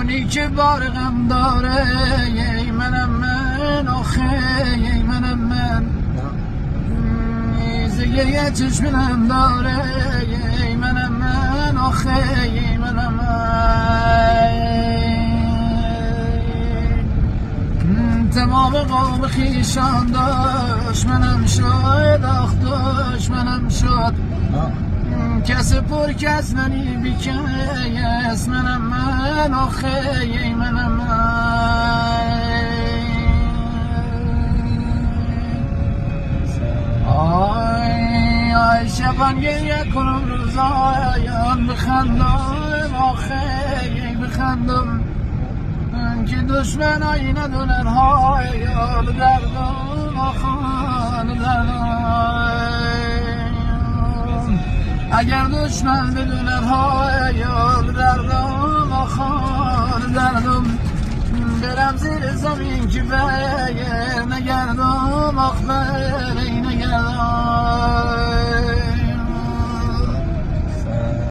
جانی که بارغم داره ای منم من آخه ای منم من زگه چشمم داره ای منم من آخه ای منم من تمام قوم خیشان داشت منم شاید آخ داشت منم شد کس پر کس منی بیکس منم من آخه ای منم من آی شبان گریه کنم روزایم بخندم آخه ای بخندم که دشمن هایی ندونن های یاد دردم آخان دردم اگر دشمن بدونن های یاد دردم آخان دردم برم زیر زمین که بیر نگردم آخ بیر